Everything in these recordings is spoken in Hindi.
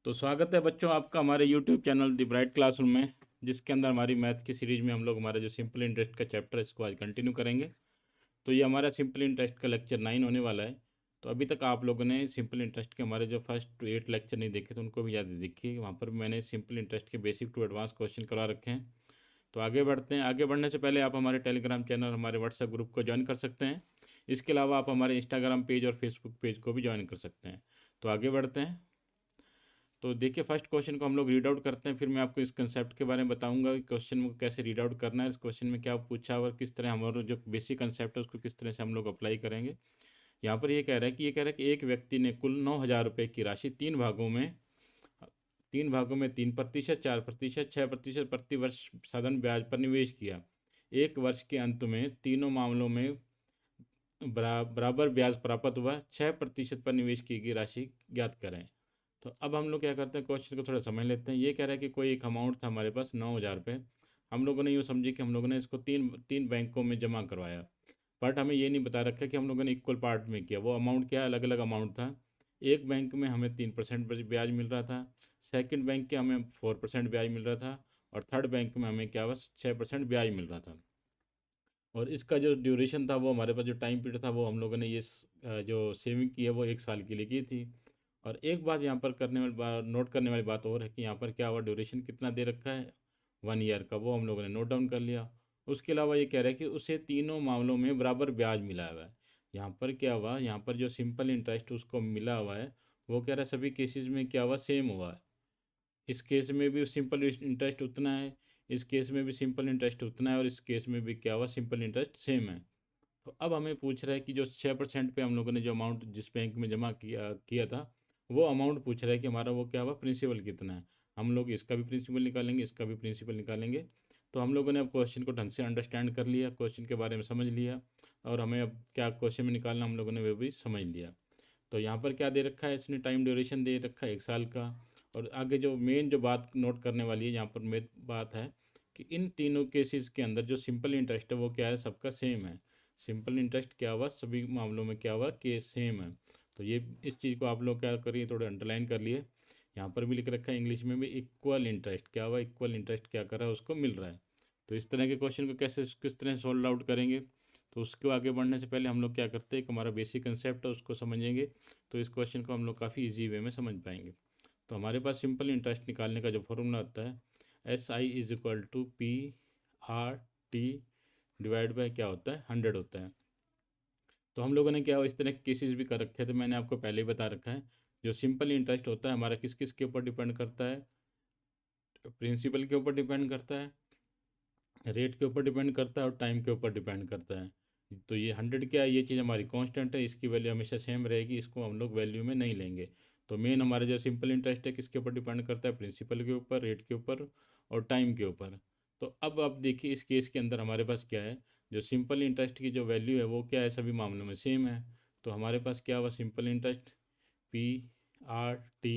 तो स्वागत है बच्चों आपका हमारे YouTube channel the bright classroom में, जिसके अंदर हमारी मैथ की सीरीज में हम लोग हमारा जो सिंपल इंटरेस्ट का चैप्टर है इसको आज कंटिन्यू करेंगे। तो ये हमारा सिंपल इंटरेस्ट का लेक्चर 9 होने वाला है। तो अभी तक आप लोगों ने सिंपल इंटरेस्ट के हमारे जो फर्स्ट 8 लेक्चर नहीं देखे तो उनको भी याद देखिए, वहाँ पर भी मैंने सिंपल इंटरेस्ट के बेसिक टू एडवांस क्वेश्चन करवा रखे हैं। तो आगे बढ़ते हैं। आगे बढ़ने से पहले आप हमारे टेलीग्राम चैनल, हमारे व्हाट्सएप ग्रुप को ज्वाइन कर सकते हैं। इसके अलावा आप हमारे इंस्टाग्राम पेज और फेसबुक पेज को भी ज्वाइन कर सकते हैं। तो आगे बढ़ते हैं। तो देखिए, फर्स्ट क्वेश्चन को हम लोग रीड आउट करते हैं, फिर मैं आपको इस कंसेप्ट के बारे में बताऊंगा कि क्वेश्चन को कैसे रीड आउट करना है, इस क्वेश्चन में क्या पूछा और किस तरह हमारा जो बेसिक कंसेप्ट है उसको किस तरह से हम लोग अप्लाई करेंगे। यहाँ पर ये कह रहा है कि एक व्यक्ति ने कुल 9,000 रुपये की राशि तीन भागों में 3%, 4%, 6% प्रतिवर्ष साधारण ब्याज पर निवेश किया। एक वर्ष के अंत में तीनों मामलों में बराबर ब्याज प्राप्त हुआ। 6% पर निवेश की गई राशि ज्ञात करें। तो अब हम लोग क्या करते हैं, क्वेश्चन को थोड़ा समझ लेते हैं। ये कह रहा है कि कोई एक अमाउंट था हमारे पास 9,000 रुपये। हम लोगों ने यूँ समझी कि हम लोगों ने इसको तीन तीन बैंकों में जमा करवाया, बट हमें ये नहीं बता रखा कि हम लोगों ने इक्वल पार्ट में किया। वो अमाउंट क्या अलग अलग अमाउंट था। एक बैंक में हमें 3% ब्याज मिल रहा था, सेकंड बैंक के हमें 4% ब्याज मिल रहा था, और थर्ड बैंक में हमें क्या बस 6% ब्याज मिल रहा था। और इसका जो ड्यूरेशन था, वो हमारे पास जो टाइम पीरियड था, वो हम लोगों ने जो सेविंग की है वो 1 साल के लिए की थी। और एक बात यहाँ पर नोट करने वाली बात और है कि यहाँ पर क्या हुआ, ड्यूरेशन कितना दे रखा है, 1 ईयर का, वो हम लोगों ने नोट डाउन कर लिया। उसके अलावा ये कह रहा है कि उसे तीनों मामलों में बराबर ब्याज मिला हुआ है। यहाँ पर क्या हुआ, यहाँ पर जो सिंपल इंटरेस्ट उसको मिला हुआ है, वो कह रहा है सभी केसेस में क्या हुआ, सेम हुआ है। इस केस में भी सिंपल इंटरेस्ट उतना है, इस केस में भी सिंपल इंटरेस्ट उतना है, और इस केस में भी क्या हुआ, सिंपल इंटरेस्ट सेम है। तो अब हमें पूछ रहा है कि जो 6% पे हम लोगों ने जो अमाउंट जिस बैंक में जमा किया किया था, वो अमाउंट पूछ रहा है कि हमारा वो क्या हुआ, प्रिंसिपल कितना है। हम लोग इसका भी प्रिंसिपल निकालेंगे, इसका भी प्रिंसिपल निकालेंगे। तो हम लोगों ने अब क्वेश्चन को ढंग से अंडरस्टैंड कर लिया, क्वेश्चन के बारे में समझ लिया, और हमें अब क्या क्वेश्चन में निकालना हम लोगों ने वो भी समझ लिया। तो यहाँ पर क्या दे रखा है, इसने टाइम ड्यूरेशन दे रखा है 1 साल का। और आगे जो मेन जो बात नोट करने वाली है यहाँ पर मेन बात है कि इन तीनों केसेस के अंदर जो सिंपल इंटरेस्ट है वो क्या है, सबका सेम है। सिंपल इंटरेस्ट क्या हुआ, सभी मामलों में क्या हुआ, केस सेम है। तो ये इस चीज़ को आप लोग क्या करिए, थोड़ा अंडरलाइन कर लिए। यहाँ पर भी लिख रखा है इंग्लिश में भी, इक्वल इंटरेस्ट क्या हुआ, इक्वल इंटरेस्ट क्या कर रहा है, उसको मिल रहा है। तो इस तरह के क्वेश्चन को कैसे किस तरह सॉल्व आउट करेंगे। तो उसको आगे बढ़ने से पहले हम लोग क्या करते हैं, एक हमारा बेसिक कंसेप्ट है उसको समझेंगे। तो इस क्वेश्चन को हम लोग काफ़ी इजी वे में समझ पाएंगे। तो हमारे पास सिंपल इंटरेस्ट निकालने का जो फॉर्मूला होता है, SI = P/R/T डिवाइड बाय क्या होता है, 100 होता है। तो हम लोगों ने क्या इस तरह के केसेस भी कर रखे हैं, तो मैंने आपको पहले ही बता रखा है। जो सिंपल इंटरेस्ट होता है हमारा किस किस के ऊपर डिपेंड करता है, प्रिंसिपल के ऊपर डिपेंड करता है, रेट के ऊपर डिपेंड करता है, और टाइम के ऊपर डिपेंड करता है। तो ये 100 क्या है, ये चीज़ हमारी कांस्टेंट है, इसकी वैल्यू हमेशा सेम रहेगी, इसको हम लोग वैल्यू में नहीं लेंगे। तो मेन हमारा जो सिंपल इंटरेस्ट है किसके ऊपर डिपेंड करता है, प्रिंसिपल के ऊपर, रेट के ऊपर, और टाइम के ऊपर। तो अब आप देखिए इस केस के अंदर हमारे पास क्या है, जो सिंपल इंटरेस्ट की जो वैल्यू है वो क्या है, सभी मामलों में सेम है। तो हमारे पास क्या हुआ, simple interest P/R/T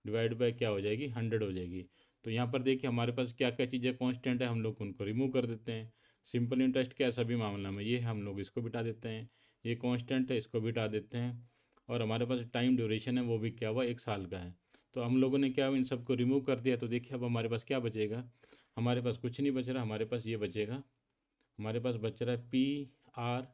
divide by क्या हो जाएगी, 100 हो जाएगी। तो यहाँ पर देखिए हमारे पास क्या क्या चीज़ें कांस्टेंट है, हम लोग उनको रिमूव कर देते हैं। सिंपल इंटरेस्ट क्या है, सभी मामला में ये हम लोग इसको बिठा देते हैं, ये कांस्टेंट है इसको बिठा देते हैं। और हमारे पास टाइम ड्यूरेशन है वो भी क्या हुआ, 1 साल का है। तो हम लोगों ने क्या हुआ, इन सबको रिमूव कर दिया। तो देखिए अब हमारे पास क्या बचेगा, हमारे पास कुछ नहीं बच रहा, हमारे पास ये बचेगा। हमारे पास बच रहा है P/R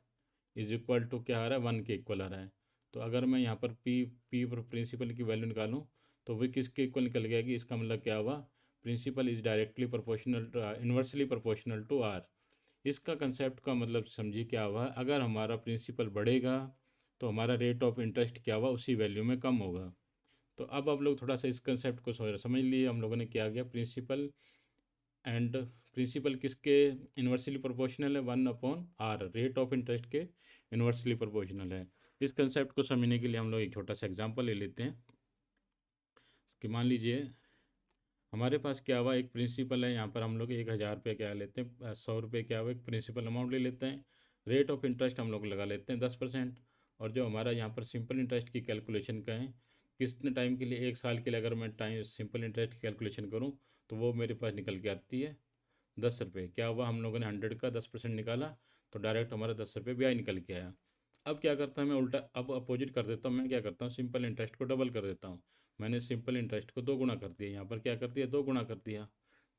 क्या आ रहा है, 1 के इक्वल आ रहा है। तो अगर मैं यहाँ पर पी पर प्रिंसिपल की वैल्यू निकालूँ, तो वो किसके इक्वल निकल गया कि इसका मतलब क्या हुआ, principal is directly proportional, inversely proportional to R. इसका कंसेप्ट का मतलब समझिए क्या हुआ, अगर हमारा प्रिंसिपल बढ़ेगा तो हमारा रेट ऑफ इंटरेस्ट क्या हुआ, उसी वैल्यू में कम होगा। तो अब आप लोग थोड़ा सा इस कंसेप्ट को समझ लिए, हम लोगों ने क्या किया, प्रिंसिपल एंड प्रिंसिपल किसके इन्वर्सली प्रोपोर्शनल है, 1/r, रेट ऑफ इंटरेस्ट के इन्वर्सली प्रोपोर्शनल है। इस कंसेप्ट को समझने के लिए हम लोग एक छोटा सा एग्जांपल ले लेते हैं कि मान लीजिए हमारे पास क्या हुआ, एक प्रिंसिपल है, यहाँ पर हम लोग 1,000 रुपये क्या लेते हैं, 100 रुपये क्या हुआ, एक प्रिंसिपल अमाउंट ले लेते हैं। रेट ऑफ इंटरेस्ट हम लोग लगा लेते हैं 10%। और जो हमारा यहाँ पर सिंपल इंटरेस्ट की कैलकुलेशन का है, कितने टाइम के लिए, 1 साल के लिए अगर मैं टाइम सिंपल इंटरेस्ट की कैलकुलेशन करूँ, तो वो मेरे पास निकल के आती है 10 रुपये। क्या हुआ, हम लोगों ने 100 का 10% निकाला, तो डायरेक्ट हमारा 10 रुपये ब्याज निकल के आया। अब क्या करता हूँ मैं, उल्टा अब अपोजिट कर देता हूँ, मैं क्या करता हूँ, सिंपल इंटरेस्ट को डबल कर देता हूँ। मैंने सिंपल इंटरेस्ट को 2 गुना कर दिया, यहाँ पर क्या कर दिया 2 गुना कर दिया,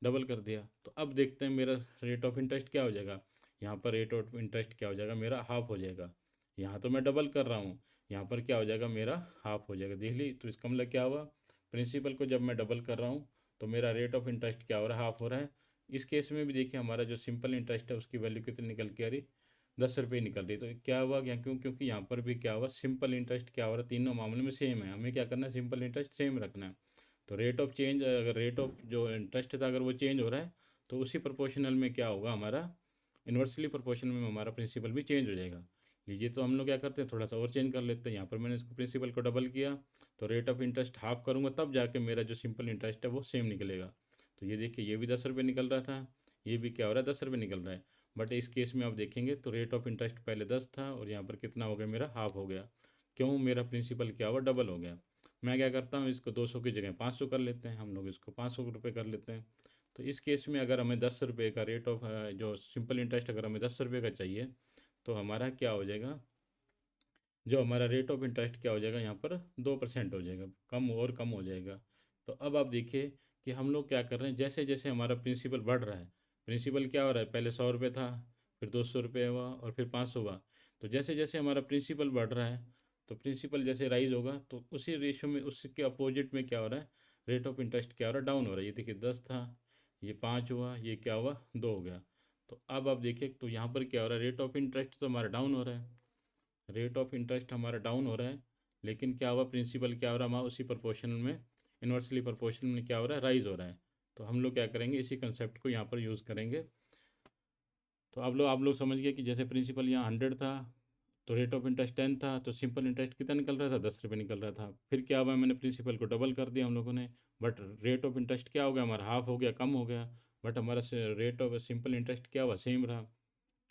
डबल कर दिया। तो अब देखते हैं मेरा रेट ऑफ इंटरेस्ट क्या हो जाएगा। यहाँ पर रेट ऑफ इंटरेस्ट क्या हो जाएगा मेरा हाफ हो जाएगा। यहाँ तो मैं डबल कर रहा हूँ, यहाँ पर क्या हो जाएगा मेरा हाफ हो जाएगा, देख ली। तो इसका मतलब क्या हुआ, प्रिंसिपल को जब मैं डबल कर रहा हूँ तो मेरा रेट ऑफ इंटरेस्ट क्या हो रहा है, हाफ हो रहा है। इस केस में भी देखिए हमारा जो सिंपल इंटरेस्ट है उसकी वैल्यू कितनी निकल के आ रही, 10 रुपये निकल रही। तो क्या हुआ क्या, क्योंकि यहाँ पर भी क्या हुआ, सिंपल इंटरेस्ट क्या हो रहा है, तीनों मामले में सेम है। हमें क्या करना है, सिंपल इंटरेस्ट सेम रखना है। तो रेट ऑफ चेंज, अगर रेट ऑफ जो इंटरेस्ट था अगर वो चेंज हो रहा है तो उसी प्रोपोर्शनल में क्या होगा हमारा, इन्वर्सली प्रोपोर्शनल में हमारा प्रिंसिपल भी चेंज हो जाएगा। लीजिए तो हम लोग क्या करते हैं, थोड़ा सा और चेंज कर लेते हैं। यहाँ पर मैंने इसको प्रिंसिपल को डबल किया, तो रेट ऑफ इंटरेस्ट हाफ करूँगा तब जाके मेरा जो सिंपल इंटरेस्ट है वो सेम निकलेगा। तो ये देखिए ये भी 10 रुपये निकल रहा था, ये भी क्या हो रहा है 10 रुपये निकल रहा है। बट इस केस में आप देखेंगे तो रेट ऑफ इंटरेस्ट पहले 10 था और यहाँ पर कितना हो गया मेरा, हाफ हो गया। क्यों, मेरा प्रिंसिपल क्या हुआ, डबल हो गया। मैं क्या करता हूँ, इसको 200 की जगह 500 कर लेते हैं, हम लोग इसको 500 रुपये कर लेते हैं। तो इस केस में अगर हमें 10 रुपये का रेट ऑफ जो सिंपल इंटरेस्ट अगर हमें 10 रुपये का चाहिए तो हमारा क्या हो जाएगा, जो हमारा रेट ऑफ इंटरेस्ट क्या हो जाएगा यहाँ पर 2% हो जाएगा, कम और कम हो जाएगा। तो अब आप देखिए कि हम लोग क्या कर रहे हैं, जैसे जैसे हमारा प्रिंसिपल बढ़ रहा है, प्रिंसिपल क्या हो रहा है, पहले 100 रुपये था, फिर 200 रुपये हुआ और फिर 500 हुआ। तो जैसे जैसे हमारा प्रिंसिपल बढ़ रहा है तो प्रिंसिपल जैसे राइज होगा तो उसी रेशो में उसके अपोजिट में क्या हो रहा है, रेट ऑफ इंटरेस्ट क्या हो रहा है, डाउन हो रहा है। ये देखिए 10 था, ये 5 हुआ, ये क्या हुआ 2 हो गया। तो अब आप देखिए तो यहाँ पर क्या हो रहा है, रेट ऑफ इंटरेस्ट तो हमारा डाउन हो रहा है, रेट ऑफ इंटरेस्ट हमारा डाउन हो रहा है, लेकिन क्या हुआ प्रिंसिपल क्या हो रहा है हमारा उसी प्रोपोर्शनल में, इन्वर्सली प्रोपोर्शनल में क्या हो रहा है, राइज हो रहा है। तो हम लोग क्या करेंगे, इसी कंसेप्ट को यहाँ पर यूज़ करेंगे। तो आप लोग समझ गए कि जैसे प्रिंसिपल यहाँ 100 था तो रेट ऑफ इंटरेस्ट 10 था, तो सिंपल इंटरेस्ट कितना निकल रहा था, 10 रुपये निकल रहा था। फिर क्या हुआ, मैंने प्रिंसिपल को डबल कर दिया हम लोगों ने, बट रेट ऑफ इंटरेस्ट क्या हो गया हमारा, हाफ हो गया, कम हो गया। बट हमारा रेट ऑफ सिंपल इंटरेस्ट क्या हुआ, सेम रहा।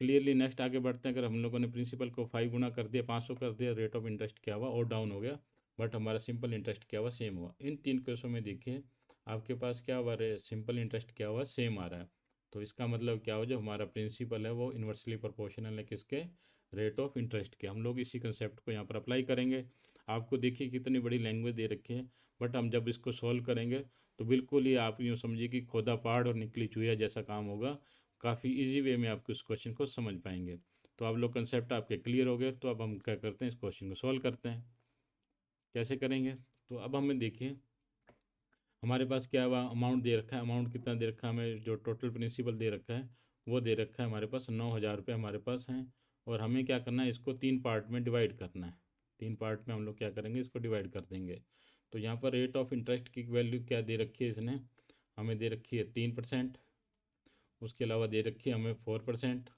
क्लियरली नेक्स्ट आगे बढ़ते हैं। अगर हम लोगों ने प्रिंसिपल को 5 गुना कर दिया, 500 कर दिया, रेट ऑफ इंटरेस्ट क्या हुआ और डाउन हो गया, बट हमारा सिंपल इंटरेस्ट क्या हुआ, सेम हुआ। इन 3 केसों में देखिए आपके पास क्या हुआ, सिंपल इंटरेस्ट क्या हुआ, सेम आ रहा है। तो इसका मतलब क्या हो, जो हमारा प्रिंसिपल है वो इन्वर्सली प्रोपोर्शनल है किसके, रेट ऑफ इंटरेस्ट के। हम लोग इसी कंसेप्ट को यहाँ पर अप्लाई करेंगे। आपको देखिए कितनी बड़ी लैंग्वेज दे रखी है, बट हम जब इसको सॉल्व करेंगे तो बिल्कुल ही आप यूँ समझिए कि खोदा पहाड़ और निकली चुहिया जैसा काम होगा। काफ़ी इजी वे में आपको इस क्वेश्चन को समझ पाएंगे। तो आप लोग कंसेप्ट आपके क्लियर हो गए, तो अब हम क्या करते हैं, इस क्वेश्चन को सॉल्व करते हैं। कैसे करेंगे, तो अब हमें देखिए हमारे पास क्या हुआ, अमाउंट दे रखा है, अमाउंट कितना दे रखा है हमें, जो टोटल प्रिंसिपल दे रखा है वो दे रखा है हमारे पास 9,000 रुपये हमारे पास हैं। और हमें क्या करना है, इसको 3 पार्ट में डिवाइड करना है। 3 पार्ट में हम लोग क्या करेंगे, इसको डिवाइड कर देंगे। तो यहाँ पर रेट ऑफ इंटरेस्ट की वैल्यू क्या दे रखी है, इसने हमें दे रखी है 3%, उसके अलावा दे रखी है हमें 4%,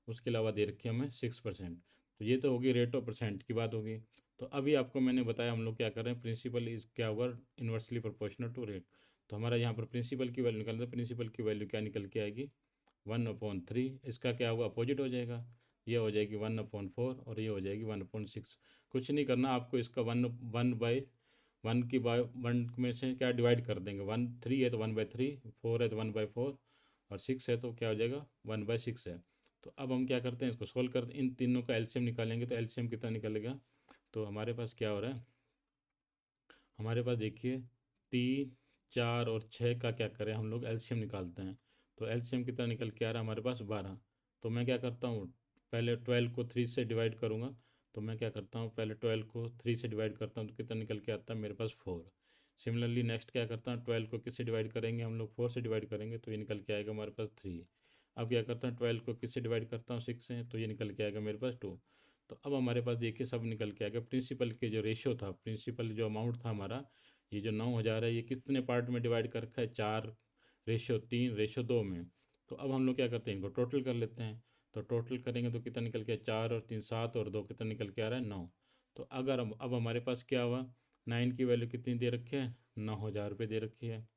उसके अलावा दे रखी है हमें 6%। तो ये तो होगी रेट ऑफ परसेंट की बात होगी। तो अभी आपको मैंने बताया हम लोग क्या कर रहे हैं, प्रिंसिपल इज क्या होगा, इन्वर्सली प्रोपोर्शनल टू रेट। तो हमारा यहाँ पर प्रिंसिपल की वैल्यू निकल, प्रिंसिपल की वैल्यू क्या निकल के आएगी, 1/3। इसका क्या होगा, अपोजिट हो जाएगा, ये हो जाएगी 1/4 और ये हो जाएगी 1/6। कुछ नहीं करना आपको, इसका वन वन बाई वन की बाय वन में से क्या डिवाइड कर देंगे, 3 है तो 1/3, 4 है तो 1/4 और 6 है तो क्या हो जाएगा 1/6 है। तो अब हम क्या करते हैं, इसको सोल्व कर, इन तीनों का एलसीएम निकालेंगे। तो एलसीएम कितना निकलेगा, तो हमारे पास क्या हो रहा है, हमारे पास देखिए 3, 4 और 6 का क्या करें हम लोग एलसीएम निकालते हैं। तो एलसीएम कितना निकल के आ रहा है हमारे पास 12। तो मैं क्या करता हूँ, पहले 12 को 3 से डिवाइड करूँगा। तो मैं क्या करता हूँ, पहले 12 को 3 से डिवाइड करता हूँ तो कितना निकल के आता है मेरे पास 4। सिमिलरली नेक्स्ट क्या करता हूँ, 12 को किससे डिवाइड करेंगे हम लोग, 4 से डिवाइड करेंगे तो ये निकल के आएगा हमारे पास 3। अब क्या करता हूँ, 12 को किससे डिवाइड करता हूँ, 6 से, तो ये निकल के आएगा मेरे पास 2। तो अब हमारे पास देखिए सब निकल के आएगा। प्रिंसिपल के जो रेशो था, प्रिंसिपल जो अमाउंट था हमारा, ये जो 9,000 है, ये कितने पार्ट में डिवाइड कर रखा है, 4/3/2 में। तो अब हम लोग क्या करते हैं, इनको टोटल कर लेते हैं। तो टोटल करेंगे तो कितना निकल के, 4 और 3 7 और 2 कितना निकल के आ रहा है 9। तो अगर अब हमारे पास क्या हुआ, 9 की वैल्यू कितनी दे रखी है, 9,000 रुपये दे रखी है।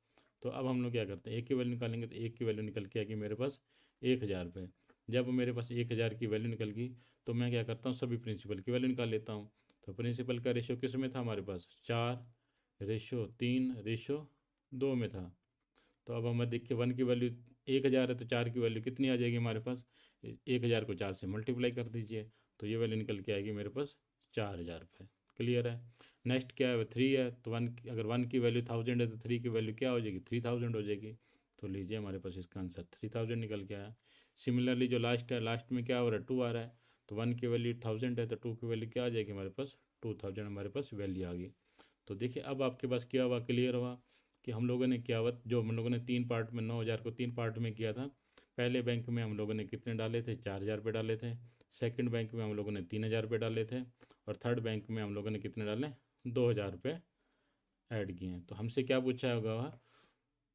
तो अब हम लोग क्या करते हैं, एक की वैल्यू निकालेंगे। तो एक की वैल्यू निकल के आएगी मेरे पास 1,000 रुपये। जब मेरे पास 1,000 की वैल्यू निकल गई तो मैं क्या करता हूँ, सभी प्रिंसिपल की वैल्यू निकाल लेता हूँ। तो प्रिंसिपल का रेशो किस में था हमारे पास, 4/3/2 में था। तो अब हमें देखिए 1 की वैल्यू 1,000 है तो 4 की वैल्यू कितनी आ जाएगी हमारे पास, 1,000 को 4 से मल्टीप्लाई कर दीजिए तो ये वैल्यू निकल के आएगी मेरे पास 4,000 रुपये। क्लियर है। नेक्स्ट क्या है, 3 है, तो वन, अगर 1 की वैल्यू 1000 है तो 3 की वैल्यू क्या हो जाएगी, 3000 हो जाएगी। तो लीजिए हमारे पास इसका आंसर 3000 निकल के आया। सिमिलरली जो लास्ट है, लास्ट में क्या हो रहा है, 2 आ रहा है, तो 1 की वैल्यू 1000 है तो 2 की वैल्यू क्या आ जाएगी हमारे पास, 2000 हमारे पास वैल्यू आ गई। तो देखिए अब आपके पास क्या हुआ, क्लियर हुआ कि हम लोगों ने क्या हुआ, जो हम लोगों ने 3 पार्ट में 9000 को 3 पार्ट में किया था। पहले बैंक में हम लोगों ने कितने डाले थे, 4000 रुपये डाले थे। सेकंड बैंक में हम लोगों ने 3000 रुपये डाले थे। और थर्ड बैंक में हम लोगों ने कितने डाले, 2000 रुपये ऐड किए हैं। तो हमसे क्या पूछा होगा वह,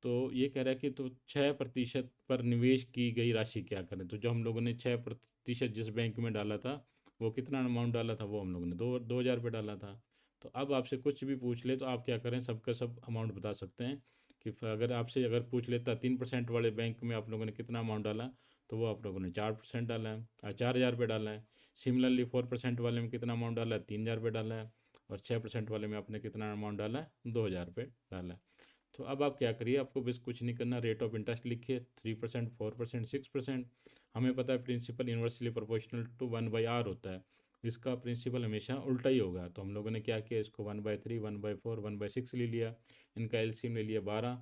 तो ये कह रहा है कि तो 6% पर निवेश की गई राशि क्या करें। तो जो हम लोगों ने 6% जिस बैंक में डाला था, वो कितना अमाउंट डाला था, वो हम लोगों ने 2000 रुपये डाला था। तो अब आपसे कुछ भी पूछ ले तो आप क्या करें, सबका सब अमाउंट बता सकते हैं कि अगर आपसे अगर पूछ लेता 3% वाले बैंक में आप लोगों ने कितना अमाउंट डाला, तो वो आप लोगों ने 4% डाला है, 4000 रुपये डाला है। सिमिलरली 4% वाले में कितना अमाउंट डाला है, 3000 रुपये डाला है। और 6% वाले में आपने कितना अमाउंट डाला है, 2000 रुपये डाला है। तो अब आप क्या करिए, आपको बस कुछ नहीं करना, रेट ऑफ इंटरेस्ट लिखिए, 3%, 4%, 6%। हमें पता है principal inversely proportional to 1/r होता है, इसका प्रिंसिपल हमेशा उल्टा ही होगा। तो हम लोगों ने क्या किया, इसको 1/3, 1/4, 1/6 ले लिया, इनका एलसीएम ले लिया 12।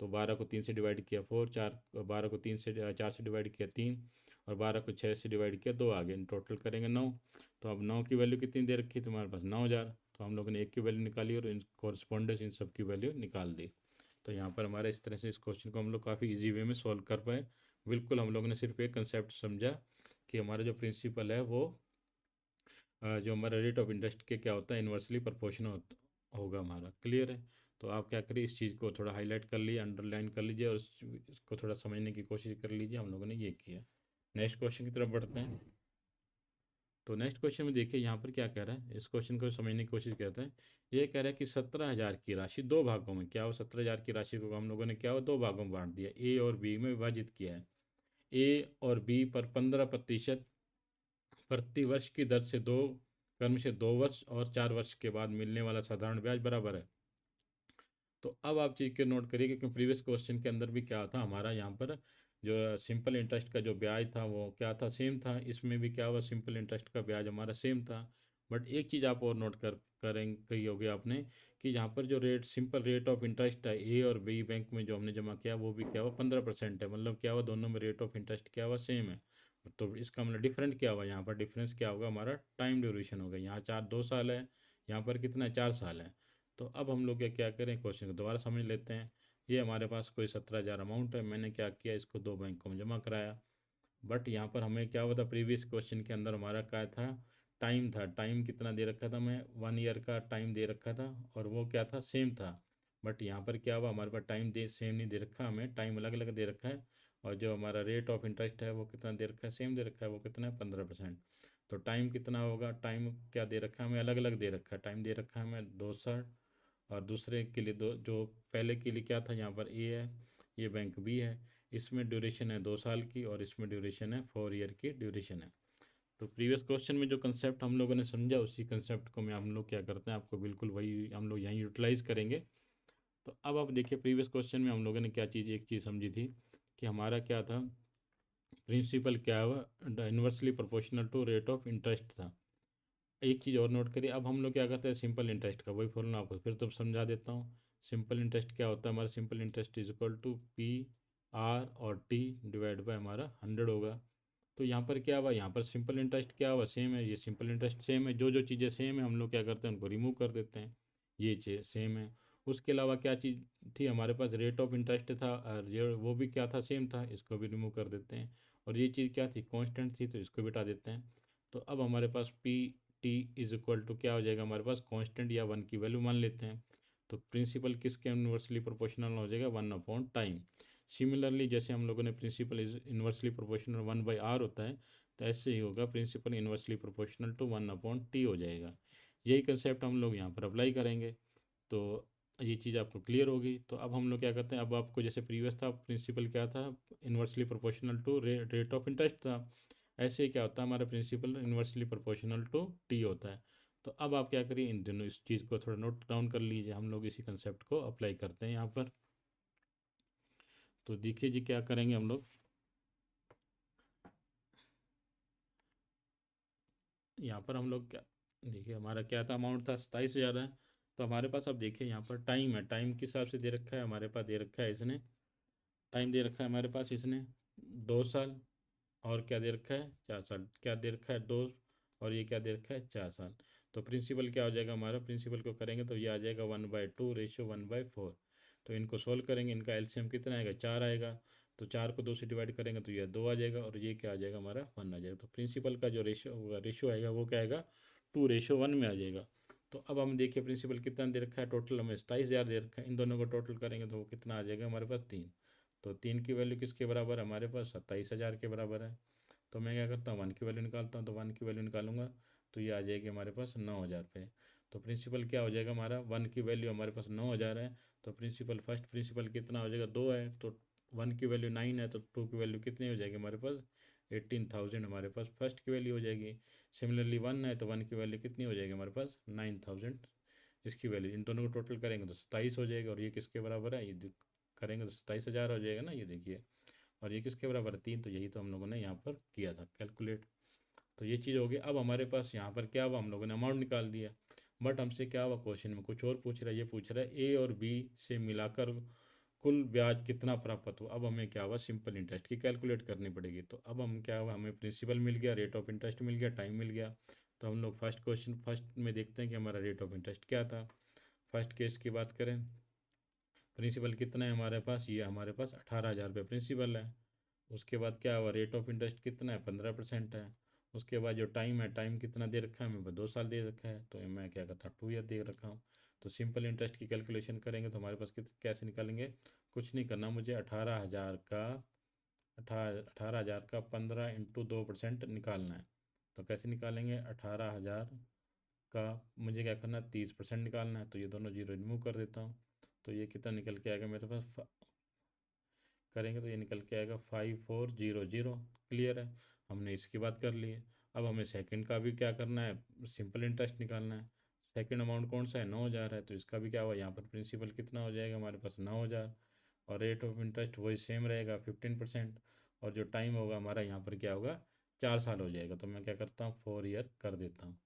तो 12 को 3 से डिवाइड किया 4, 4, 12 को 4 से डिवाइड किया 3, और 12 को 6 से डिवाइड किया 2, आगे टोटल करेंगे 9। तो अब 9 की वैल्यू कितनी दे रखी है तुम्हारे पास, 9000। तो हम लोगों ने एक की वैल्यू निकाली और इन कॉरस्पॉन्डेंस इन सब की वैल्यू निकाल दी। तो यहाँ पर हमारा इस तरह से इस क्वेश्चन को हम लोग काफ़ी इजी वे में सॉल्व कर पाए। बिल्कुल हम लोगों ने सिर्फ एक कंसेप्ट समझा कि हमारा जो प्रिंसिपल है वो जो हमारा रेट ऑफ इंटरेस्ट के क्या होता है, इन्वर्सली प्रोपोर्शनल होगा हमारा। क्लियर है। तो आप क्या करिए, इस चीज़ को थोड़ा हाईलाइट कर लीजिए, अंडरलाइन कर लीजिए और इसको थोड़ा समझने की कोशिश कर लीजिए। हम लोगों ने ये किया। नेक्स्ट क्वेश्चन की तरफ बढ़ते हैं। तो नेक्स्ट क्वेश्चन में देखिए यहाँ पर क्या कह रहा है, इस क्वेश्चन को समझने की कोशिश करते हैं। ये कह रहा है कि 17,000 की राशि 2 भागों में, क्या हो, 17,000 की राशि को हम लोगों ने क्या हो 2 भागों में बांट दिया, ए और बी में विभाजित किया है। ए और बी पर 15% प्रति वर्ष की दर से 2 क्रम से 2 वर्ष और 4 वर्ष के बाद मिलने वाला साधारण ब्याज बराबर है। तो अब आप चीज़ के नोट करिए, क्योंकि प्रीवियस क्वेश्चन के अंदर भी क्या था हमारा, यहाँ पर जो सिंपल इंटरेस्ट का जो ब्याज था वो क्या था, सेम था। इसमें भी क्या हुआ, सिंपल इंटरेस्ट का ब्याज हमारा सेम था। बट एक चीज़ आप और नोट करेंगे, कही होगी आपने, कि यहाँ पर जो rate simple rate of interest है ए और बी बैंक में जो हमने जमा किया, वो भी क्या हुआ 15% है। मतलब क्या हुआ, दोनों में रेट ऑफ इंटरेस्ट क्या हुआ, सेम है। तो इसका मतलब डिफरेंट क्या हुआ, यहाँ पर डिफरेंस क्या होगा, हमारा टाइम ड्यूरेशन होगा। यहाँ 2 साल है, यहाँ पर कितना है, 4 साल है। तो अब हम लोग क्या करें, क्वेश्चन को दोबारा समझ लेते हैं। ये हमारे पास कोई 17,000 अमाउंट है, मैंने क्या किया, इसको 2 बैंकों में जमा कराया। बट यहाँ पर हमें क्या हुआ था, प्रीवियस क्वेश्चन के अंदर हमारा क्या था, टाइम था। टाइम कितना दे रखा था, मैं 1 ईयर का टाइम दे रखा था, और वो क्या था, सेम था। बट यहाँ पर क्या हुआ, हमारे पास टाइम दे सेम नहीं दे रखा, हमें टाइम अलग अलग दे रखा है। और जो हमारा रेट ऑफ इंटरेस्ट है वो कितना दे रखा है, सेम दे रखा है, वो कितना है 15%। तो टाइम कितना होगा, टाइम क्या दे रखा है हमें, अलग अलग दे रखा है। टाइम दे रखा है हमें 2 साल, और दूसरे के लिए दो, जो पहले के लिए क्या था, यहाँ पर ए है, ये बैंक बी है। इसमें ड्यूरेशन है 2 साल की, और इसमें ड्यूरेशन है 4 ईयर की ड्यूरेशन है। तो प्रीवियस क्वेश्चन में जो कंसेप्ट हम लोगों ने समझा, उसी कंसेप्ट को मैं हम लोग क्या करते हैं, आपको बिल्कुल वही हम लोग यहाँ यूटिलाइज करेंगे। तो अब आप देखिए, प्रीवियस क्वेश्चन में हम लोगों ने क्या चीज़, एक चीज़ समझी थी कि हमारा क्या था, प्रिंसिपल क्या हुआ, inversely proportional to rate of interest था। एक चीज़ और नोट करिए, अब हम लोग क्या करते हैं, सिंपल इंटरेस्ट का वही फॉर्मूला आपको फिर तो समझा देता हूँ। सिंपल इंटरेस्ट क्या होता है, हमारा simple interest is equal to P R और टी डिवाइड बाय हमारा 100 होगा। तो यहाँ पर क्या हुआ, यहाँ पर सिंपल इंटरेस्ट क्या हुआ, सेम है, ये सिंपल इंटरेस्ट सेम है। जो जो चीज़ें सेम है हम लोग क्या करते हैं, उनको रिमूव कर देते हैं। ये चीज़ सेम है। उसके अलावा क्या चीज़ थी हमारे पास, रेट ऑफ इंटरेस्ट था, और ये वो भी क्या था, सेम था, इसको भी रिमूव कर देते हैं। और ये चीज़ क्या थी, कांस्टेंट थी, तो इसको भी हटा देते हैं। तो अब हमारे पास P T is equal to क्या हो जाएगा हमारे पास, कांस्टेंट या 1 की वैल्यू मान लेते हैं। तो प्रिंसिपल किसके इन्वर्सली प्रोपोर्शनल हो जाएगा, 1/टाइम। सिमिलरली जैसे हम लोगों ने principal is inversely proportional 1/r होता है, तो ऐसे ही होगा, principal inversely proportional to 1/t हो जाएगा। यही कंसेप्ट हम लोग यहाँ पर अप्लाई करेंगे। तो ये चीज़ आपको क्लियर होगी। तो अब हम लोग क्या करते हैं, अब आपको जैसे प्रीवियस था, प्रिंसिपल क्या था, inversely proportional to rate of interest था। ऐसे ही क्या होता है, हमारा principal inversely proportional to T होता है। तो अब आप क्या करिए, इन दोनों इस चीज़ को थोड़ा नोट डाउन कर लीजिए, हम लोग इसी कंसेप्ट को अप्लाई करते हैं यहाँ पर। तो देखिए जी, क्या करेंगे हम लोग, यहाँ पर हम लोग क्या, देखिए हमारा क्या था, अमाउंट था 27,000 है। तो हमारे पास अब देखिए यहाँ पर टाइम है, टाइम किस हिसाब से दे रखा है हमारे पास, दे रखा है इसने टाइम दे रखा है हमारे पास इसने 2 साल, और क्या दे रखा है 4 साल, क्या दे रखा है 2, और ये क्या दे रखा है 4 साल। तो प्रिंसिपल क्या हो जाएगा हमारा, प्रिंसिपल को करेंगे तो ये आ जाएगा 1/2 रेशो 1/4। तो इनको सोल्व करेंगे, इनका एलसीएम कितना आएगा 4 आएगा, तो 4 को 2 से डिवाइड करेंगे तो ये 2 आ जाएगा, और ये क्या आ जाएगा हमारा 1 आ जाएगा। तो प्रिंसिपल का जो रेशो आएगा वो क्या आएगा 2:1 में आ जाएगा। तो अब हम देखिए प्रिंसिपल कितना दे रखा है, टोटल हमें 27,000 दे रखा है, इन दोनों को टोटल करेंगे तो वो कितना आ जाएगा हमारे पास 3। तो 3 की वैल्यू किसके बराबर है हमारे पास, 27,000 के बराबर है। तो मैं क्या करता हूँ 1 की वैल्यू निकालता हूँ, तो 1 की वैल्यू निकालूंगा तो ये आ जाएगी हमारे पास 9,000 रुपये। तो प्रिंसिपल क्या हो जाएगा हमारा, 1 की वैल्यू हमारे पास 9,000 है, तो प्रिंसिपल फर्स्ट प्रिंसिपल कितना हो जाएगा 2 है, तो 1 की वैल्यू 9 है, तो 2 की वैल्यू कितनी हो जाएगी हमारे पास 18,000 हमारे पास फर्स्ट की वैल्यू हो जाएगी। सिमिलरली 1 है तो 1 की वैल्यू कितनी हो जाएगी हमारे पास 9,000, इसकी वैल्यू इन दोनों को टोटल करेंगे तो 27 हो जाएगा, और ये किसके बराबर है, ये करेंगे तो 27,000 हो जाएगा ना, ये देखिए। और ये किसके बराबर है 3, तो यही तो हम लोगों ने यहाँ पर किया था कैलकुलेट। तो ये चीज़ हो गई। अब हमारे पास यहाँ पर क्या हुआ, हम लोगों ने अमाउंट निकाल दिया, बट हमसे क्या हुआ क्वेश्चन में कुछ और पूछ रहा है, ये पूछ रहा है ए और बी से मिलाकर कुल ब्याज कितना प्राप्त हुआ। अब हमें क्या हुआ सिंपल इंटरेस्ट की कैलकुलेट करनी पड़ेगी। तो अब हम क्या हुआ, हमें प्रिंसिपल मिल गया, रेट ऑफ इंटरेस्ट मिल गया, टाइम मिल गया। तो हम लोग फर्स्ट क्वेश्चन फर्स्ट में देखते हैं कि हमारा रेट ऑफ इंटरेस्ट क्या था। फर्स्ट केस की बात करें, प्रिंसिपल कितना है हमारे पास, ये हमारे पास 18,000 रुपये प्रिंसिपल है। उसके बाद क्या हुआ, रेट ऑफ इंटरेस्ट कितना है 15% है। उसके बाद जो टाइम है, टाइम कितना दे रखा है हमें 2 साल दे रखा है, तो मैं क्या करता 2 ईयर दे रखा हूँ। तो सिंपल इंटरेस्ट की कैलकुलेशन करेंगे तो हमारे पास कैसे निकालेंगे, कुछ नहीं करना मुझे, 18,000 का 15 × 2% निकालना है। तो कैसे निकालेंगे, 18,000 का मुझे क्या करना है 30% निकालना है, तो ये दोनों जीरो रिमूव कर देता हूँ। तो ये कितना निकल के आएगा मेरे पास, करेंगे तो ये निकल के आएगा 5400। क्लियर है, हमने इसकी बात कर ली है। अब हमें सेकंड का भी क्या करना है, सिंपल इंटरेस्ट निकालना है। सेकंड अमाउंट कौन सा है 9,000 है, तो इसका भी क्या हुआ यहाँ पर प्रिंसिपल कितना हो जाएगा हमारे पास 9,000, और रेट ऑफ इंटरेस्ट वही सेम रहेगा 15%, और जो टाइम होगा हमारा यहाँ पर क्या होगा 4 साल हो जाएगा। तो मैं क्या करता हूँ 4 ईयर कर देता हूँ।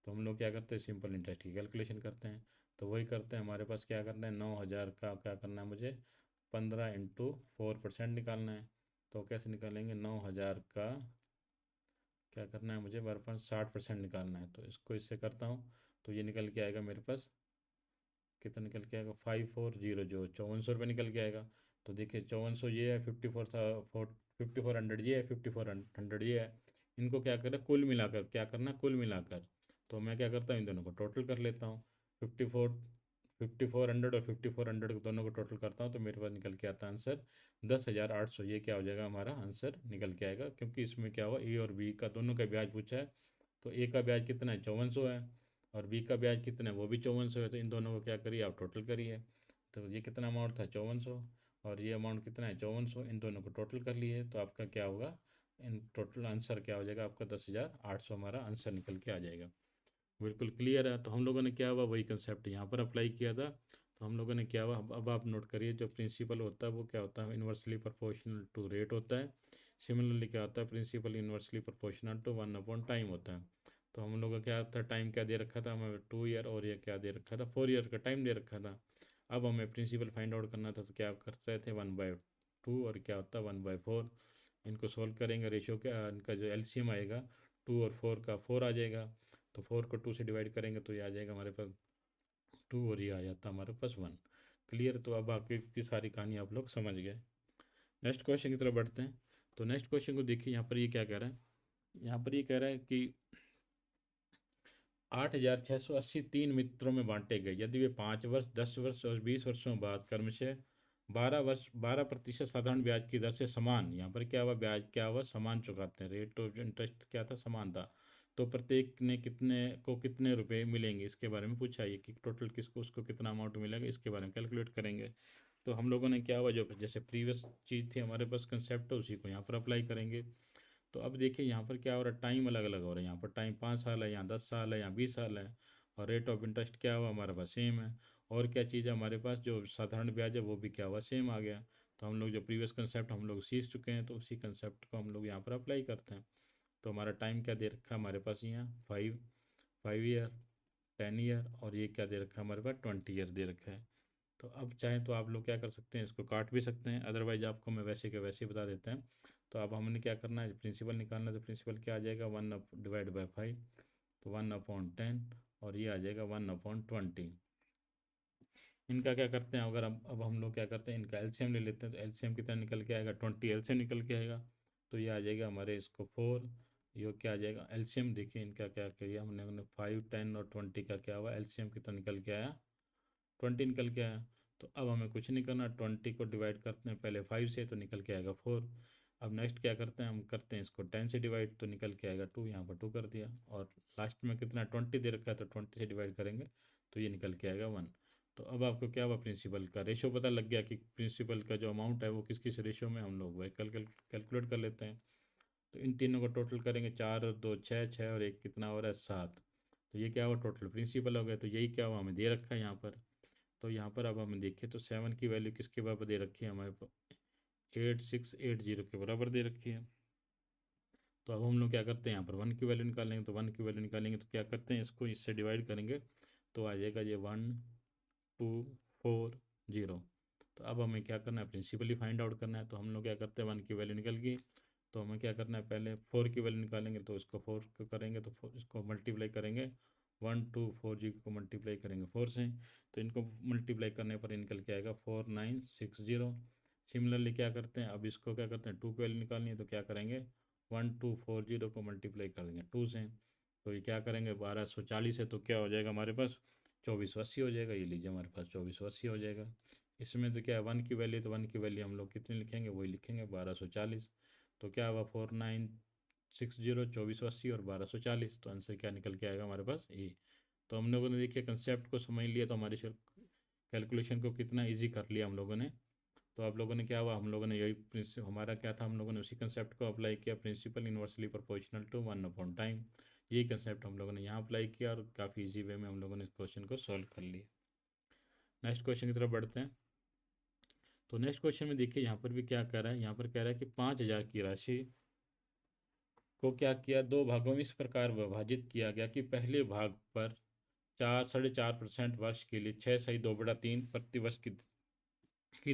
तो हम लोग क्या करते हैं सिंपल इंटरेस्ट की कैलकुलेशन करते हैं। तो वही करते हैं, हमारे पास क्या करना है 9,000 का क्या करना है मुझे 15 × 4% निकालना है। तो कैसे निकालेंगे, 9,000 का क्या करना है मुझे 12.60% निकालना है। तो इसको इससे करता हूँ तो ये निकल के आएगा मेरे पास, कितना निकल के आएगा 5400, जो 5400 रुपये निकल के आएगा। तो देखिए 5400 ये है, 5400 ये है, 5400 ये है। इनको क्या करें कुल मिलाकर, क्या करना कुल मिलाकर। तो मैं क्या करता हूँ इन दोनों को टोटल कर लेता हूँ, 5400 और 5400 को दोनों को टोटल करता हूँ तो मेरे पास निकल के आता है आंसर 10,800। ये क्या हो जाएगा हमारा आंसर निकल के आएगा, क्योंकि इसमें क्या हुआ ए और बी का दोनों का ब्याज पूछा है। तो ए का ब्याज कितना है 5400 है, और बी का ब्याज कितना है वो भी 5400 है। तो इन दोनों को क्या करिए आप टोटल करिए। तो ये कितना अमाउंट था 5400, और ये अमाउंट कितना है 5400, इन दोनों को टोटल कर लिए तो आपका क्या होगा, इन टोटल आंसर क्या हो जाएगा आपका 10,800 हमारा आंसर निकल के आ जाएगा। बिल्कुल क्लियर है। तो हम लोगों ने क्या हुआ वही कंसेप्ट यहाँ पर अप्लाई किया था। तो हम लोगों ने क्या हुआ, अब आप नोट करिए, जो प्रिंसिपल होता है वो क्या होता है इन्वर्सली प्रोपोर्शनल टू रेट होता है। सिमिलरली क्या होता है प्रिंसिपल इन्वर्सली प्रोपोर्शनल टू 1/टाइम होता है। तो हम लोगों का क्या था, टाइम क्या दे रखा था हमें 2 ईयर, और ये क्या दे रखा था 4 ईयर का टाइम दे रखा था। अब हमें प्रिंसिपल फाइंड आउट करना था, तो क्या कर रहे थे 1/2, और क्या होता है 1/4। इनको सोल्व करेंगे, रेशियो क्या इनका जो एलसीएम आएगा 2 और 4 का 4 आ जाएगा। तो 4 को 2 से डिवाइड करेंगे तो ये आ जाएगा हमारे पास 2, और ये आ जाता है हमारे पास 1। क्लियर, तो अब आपकी की सारी कहानी आप लोग समझ गए। नेक्स्ट क्वेश्चन की तरफ बढ़ते हैं। तो नेक्स्ट क्वेश्चन को देखिए, यहाँ पर ये क्या कह रहा है, यहाँ पर ये कह रहा है कि 8,680 तीन मित्रों में बांटे गए, यदि वे 5 वर्ष 10 वर्ष और 20 वर्षों बाद क्रमशः 12% साधारण ब्याज की दर से समान, यहाँ पर क्या हुआ ब्याज क्या हुआ समान चुकाते हैं, रेट ऑफ इंटरेस्ट क्या था समान था, तो प्रत्येक ने कितने रुपए मिलेंगे इसके बारे में पूछा है कि टोटल किसको उसको कितना अमाउंट मिलेगा इसके बारे में कैलकुलेट करेंगे। तो हम लोगों ने क्या हुआ, जो जैसे प्रीवियस चीज़ थी हमारे पास कंसेप्ट है उसी को यहाँ पर अप्लाई करेंगे। तो अब देखिए यहाँ पर क्या हो रहा है, टाइम अलग अलग हो रहा है, यहाँ पर टाइम 5 साल है, यहाँ 10 साल है, यहाँ 20 साल है, और रेट ऑफ इंटरेस्ट क्या हुआ हमारे पास सेम है। और क्या चीज़ है हमारे पास, जो साधारण ब्याज है वो भी क्या हुआ सेम आ गया। तो हम लोग जो प्रीवियस कंसेप्ट हम लोग सीख चुके हैं तो उसी कंसेप्ट को हम लोग यहाँ पर अप्लाई करते हैं। तो हमारा टाइम क्या दे रखा है हमारे पास यहाँ 5 ईयर, 10 ईयर, और ये क्या दे रखा है हमारे पास 20 ईयर दे रखा है। तो अब चाहें तो आप लोग क्या कर सकते हैं, इसको काट भी सकते हैं, अदरवाइज आपको मैं वैसे के वैसे ही बता देते हैं। तो अब हमने क्या करना है, प्रिंसिपल निकालना है, तो प्रिंसिपल क्या आ जाएगा 1/5, तो 1/10, और ये आ जाएगा 1/20। इनका क्या करते हैं, अगर अब हम लोग क्या करते हैं, इनका एलसीएम ले लेते हैं, तो एलसीएम कितना निकल के आएगा, 20 एलसीएम निकल के आएगा। तो ये आ जाएगा हमारे इसको 4, ये क्या आ जाएगा एलसीएम, देखिए इनका क्या किया हमने 5, 10 और 20 का क्या हुआ एलसीएम कितना निकल के आया, 20 निकल के आया। तो अब हमें कुछ नहीं करना, 20 को डिवाइड करते हैं पहले 5 से, तो निकल के आएगा 4। अब नेक्स्ट क्या करते हैं, हम करते हैं इसको 10 से डिवाइड, तो निकल के आएगा 2, यहाँ पर 2 कर दिया, और लास्ट में कितना 20 दे रखा है, तो 20 से डिवाइड करेंगे तो ये निकल के आएगा 1। तो अब आपको क्या हुआ, प्रिंसिपल का रेशो पता लग गया कि प्रिंसिपल का जो अमाउंट है वो किस किस रेशो में, हम लोग वही कैलकुलेट कर लेते हैं। तो इन तीनों को टोटल करेंगे, 4 और 2 6, 6 और 1 कितना हो रहा है 7। तो ये क्या हुआ टोटल प्रिंसिपल हो गया। तो यही क्या हुआ हमें दे रखा है यहाँ पर। तो यहाँ पर अब हम देखें तो 7 की वैल्यू किसके बराबर दे रखी है हमारे पास, 8680 के बराबर दे रखी है। तो अब हम लोग क्या करते हैं, यहाँ पर 1 की वैल्यू निकालेंगे, तो 1 की वैल्यू निकालेंगे तो क्या करते हैं, इसको इससे डिवाइड करेंगे, तो आ जाएगा ये 1240। तो अब हमें क्या करना है, प्रिंसिपली फाइंड आउट करना है। तो हम लोग क्या करते हैं, 1 की वैल्यू निकल गई, तो हमें क्या करना है, पहले 4 की वैल्यू निकालेंगे, तो इसको 4 को करेंगे, तो इसको मल्टीप्लाई करेंगे, 1240 को मल्टीप्लाई करेंगे 4 से, तो इनको मल्टीप्लाई करने पर निकल के आएगा 4960। सिमिलरली क्या करते हैं, अब इसको क्या करते हैं, 2 की वैल्यू निकालनी है, तो क्या करेंगे 1240 को मल्टीप्लाई कर देंगे 2 से, तो ये क्या करेंगे 1240 है, तो क्या हो जाएगा हमारे पास 2480 हो जाएगा। ये लीजिए हमारे पास 2480 हो जाएगा। इसमें तो क्या है 1 की वैल्यू, तो 1 की वैल्यू हम लोग कितनी लिखेंगे, वही लिखेंगे 1240। तो क्या हुआ 4960, 2480 और 1240, तो आंसर क्या निकल के आएगा हमारे पास ए। तो हम लोगों ने देखिए कंसेप्ट को समझ लिया, तो हमारी कैलकुलेशन को कितना ईजी कर लिया हम लोगों ने। तो आप लोगों ने क्या हुआ, हम लोगों ने यही हमारा क्या था, हम लोगों ने उसी कंसेप्ट को अप्लाई किया, प्रिंसिपल इन्वर्सली प्रोपोर्शनल टू 1/टाइम। यही कंसेप्ट हम लोगों ने यहाँ अप्लाई किया, और काफ़ी इजी वे में हम लोगों ने इस क्वेश्चन को सॉल्व कर लिया। नेक्स्ट क्वेश्चन की तरफ बढ़ते हैं। तो नेक्स्ट क्वेश्चन में देखिए यहाँ पर भी क्या कह रहा है, यहाँ पर कह रहा है कि 5000 की राशि को क्या किया, दो भागों में इस प्रकार विभाजित किया गया कि पहले भाग पर 4.5% वर्ष के लिए 6/2/3 प्रतिवर्ष की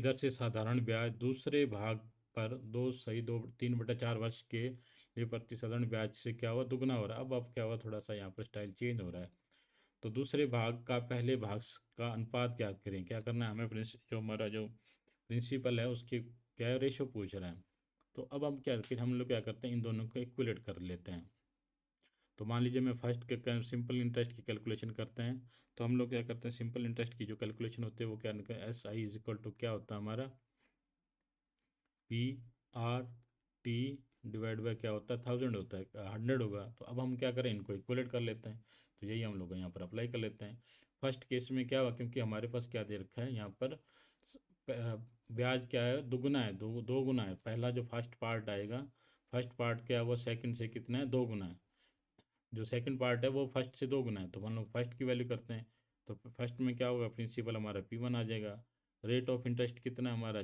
दर से साधारण ब्याज, दूसरे भाग पर 2/3/4 वर्ष के लिए प्रति साधारण ब्याज से क्या हुआ, दुगना हो रहा है। अब क्या हुआ, थोड़ा सा यहाँ पर स्टाइल चेंज हो रहा है। तो दूसरे भाग का पहले भाग का अनुपात ज्ञात करें। क्या करना है हमें, जो हमारा जो प्रिंसिपल है उसकी क्या रेशो पूछ रहा है। तो अब हम लोग क्या करते हैं, इन दोनों को इक्वलेट कर लेते हैं। तो मान लीजिए मैं फर्स्ट के सिंपल इंटरेस्ट की कैलकुलेशन करते हैं। तो हम लोग क्या करते हैं, सिंपल इंटरेस्ट की जो कैलकुलेशन होती है वो क्या निकल, SI = क्या होता है हमारा, PRT डिवाइड बाय क्या होता है, 1000 होता है, 100 होगा। तो अब हम क्या करें, इनको इक्वलेट कर लेते हैं। तो यही हम लोग यहाँ पर अप्लाई कर लेते हैं। फर्स्ट केस में क्या हुआ, क्योंकि हमारे पास क्या दे रखा है यहाँ पर, ब्याज क्या है, दुगुना है, दो गुना है। पहला जो फर्स्ट पार्ट आएगा, फर्स्ट पार्ट क्या है वो सेकंड से कितना है, 2 गुना है। जो सेकंड पार्ट है वो फर्स्ट से 2 गुना है। तो हम लोग फर्स्ट की वैल्यू करते हैं। तो फर्स्ट में क्या होगा, प्रिंसिपल हमारा P1 आ जाएगा। रेट ऑफ इंटरेस्ट कितना है हमारा,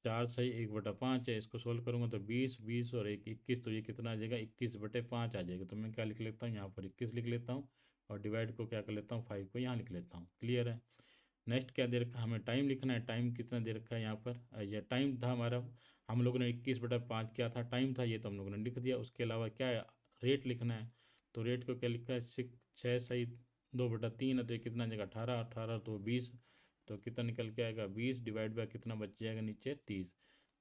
4/1/5 है। इसको सोल्व करूँगा तो 20, 20 और 1 21, तो ये कितना आ जाएगा 21/5 आ जाएगा। तो मैं क्या लिख लेता हूँ, यहाँ पर 21 लिख लेता हूँ, और डिवाइड को क्या कर लेता हूँ, 5 को यहाँ लिख लेता हूँ। क्लियर है। नेक्स्ट क्या दे रखा है, हमें टाइम लिखना है। टाइम कितना दे रखा है यहाँ पर, ये टाइम था हमारा, हम लोगों ने 21/5 क्या था टाइम था, ये तो हम लोगों ने लिख दिया। उसके अलावा क्या है, रेट लिखना है। तो रेट को क्या लिखा है, 6/2/3 है, तो ये कितना आ जाएगा 18, 18 तो 20, तो कितना निकल के आएगा 20 डिवाइड बाय कितना बच जाएगा नीचे 30,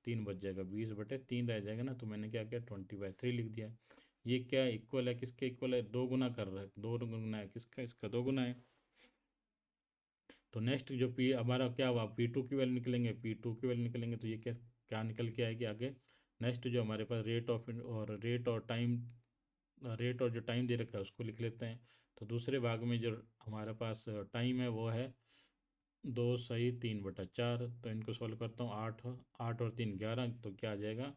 3 बच जाएगा, 20/3 रह जाएगा ना। तो मैंने क्या किया 20/3 लिख दिया। ये क्या इक्वल है, किसके इक्वल है, 2 गुना कर रहा है, 2 गुना है किसका, इसका 2 गुना है। तो नेक्स्ट जो पी हमारा क्या हुआ, P2 की वैल्यू निकलेंगे, P2 की वैल्यू निकलेंगे, तो ये क्या क्या निकल के आएगी आगे। नेक्स्ट जो हमारे पास रेट और जो टाइम दे रखा है उसको लिख लेते हैं। तो दूसरे भाग में जो हमारे पास टाइम है वो है 2/3/4। तो इनको सॉल्व करता हूँ, 8 8 और 3 11, तो क्या आ जाएगा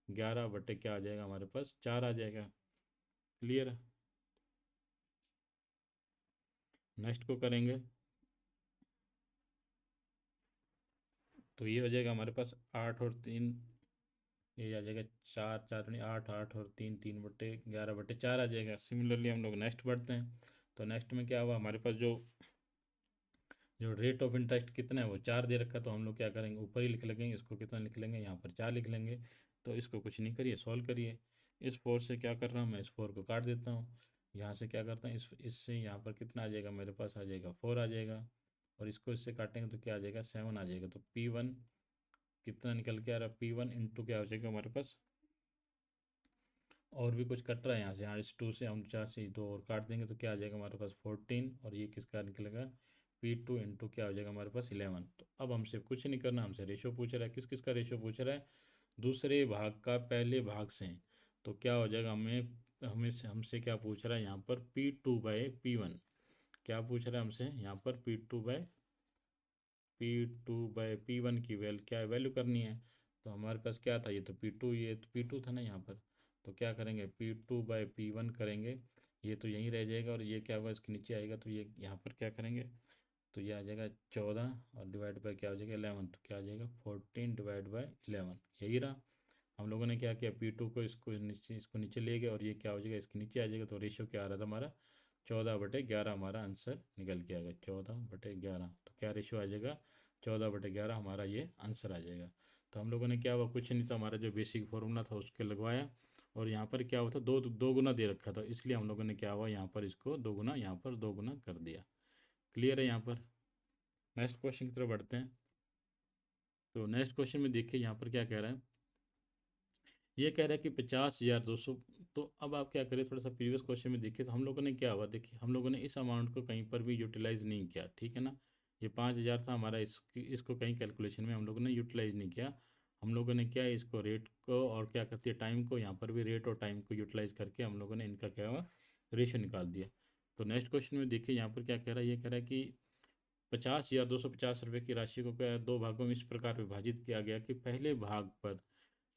11 क्या आ जाएगा हमारे पास 4 आ जाएगा। क्लियर है। नेक्स्ट को करेंगे, तो ये हो जाएगा हमारे पास 8 और 3, ये आ जाएगा 4 4 नहीं 8 8 और 3 3/11/4 आ जाएगा। सिमिलरली हम लोग नेक्स्ट बढ़ते हैं। तो नेक्स्ट में क्या हुआ, हमारे पास जो जो रेट ऑफ इंटरेस्ट कितना है वो 4 दे रखा, तो हम लोग क्या करेंगे, ऊपर ही लिख लेंगे, इसको कितना लिख लेंगे, यहाँ पर 4 लिख लेंगे। तो इसको कुछ नहीं करिए, सॉल्व करिए। इस 4 से क्या कर रहा हूँ मैं, इस 4 को काट देता हूँ। यहाँ से क्या करता हूँ, इससे यहाँ पर कितना आ जाएगा, मेरे पास आ जाएगा 4 आ जाएगा। और इसको इससे काटेंगे तो क्या आ जाएगा, 7 आ जाएगा। तो P1 कितना निकल के आ रहा है, P1 इंटू क्या हो जाएगा हमारे पास, और भी कुछ कट रहा है यहाँ से, यहाँ इस 2 से हम 4 से 2 और काट देंगे तो क्या आ जाएगा हमारे पास 14, और ये किसका निकलेगा, P2 इंटू क्या हो जाएगा हमारे पास 11। तो अब हमसे कुछ नहीं करना, हमसे रेशो पूछ रहा है, किस किस का रेशो पूछ रहा है, दूसरे भाग का पहले भाग से। तो क्या हो जाएगा, हमें हमें हमसे क्या पूछ रहा है यहाँ पर, P2/P1। क्या पूछ रहा है हमसे यहाँ पर, P2/P1 की वैल्यू क्या वैल्यू करनी है। तो हमारे पास क्या था, ये तो P2, ये तो P2 था ना यहाँ पर। तो क्या करेंगे, P2/P1 करेंगे, ये तो यहीं रह जाएगा, और ये क्या होगा, इसके नीचे आएगा, तो ये यहाँ पर क्या करेंगे, तो ये आ जाएगा 14, और डिवाइड बाय क्या हो जाएगा 11, तो क्या आ जाएगा 14/11, यही रहा। हम लोगों ने क्या किया, P2 को इसको नीचे ले गए, और ये क्या हो जाएगा, इसके नीचे आ जाएगा। तो रेशियो क्या आ रहा था हमारा, 14/11 हमारा आंसर निकल के आएगा, 14/11। तो क्या रेशियो आ जाएगा, 14/11 हमारा ये आंसर आ जाएगा। तो हम लोगों ने क्या हुआ, कुछ नहीं था, हमारा जो बेसिक फॉर्मूला था उसके लगवाया, और यहाँ पर क्या हुआ था, दो गुना दे रखा था, इसलिए हम लोगों ने क्या हुआ, यहाँ पर इसको दो गुना, यहाँ पर दो गुना कर दिया। क्लियर है यहाँ पर। नेक्स्ट क्वेश्चन की तरफ बढ़ते हैं। तो नेक्स्ट क्वेश्चन में देखिए यहाँ पर क्या कह रहा है, ये कह रहा है कि 50,200। तो अब आप क्या करें, थोड़ा सा प्रीवियस क्वेश्चन में देखिए, तो हम लोगों ने क्या हुआ, देखिए हम लोगों ने इस अमाउंट को कहीं पर भी यूटिलाइज नहीं किया, ठीक है ना। ये 5,000 था हमारा, इसको कहीं कैलकुलेशन में हम लोगों ने यूटिलाइज नहीं किया। हम लोगों ने क्या है, इसको रेट को और क्या करती है टाइम को, यहाँ पर भी रेट और टाइम को यूटिलाइज करके हम लोगों ने इनका क्या हुआ, रेशियो निकाल दिया। तो नेक्स्ट क्वेश्चन में देखिए यहाँ पर क्या कह रहा है, ये कह रहा है कि 50,250 रुपये की राशि को क्या दो भागों में इस प्रकार विभाजित किया गया कि पहले भाग पर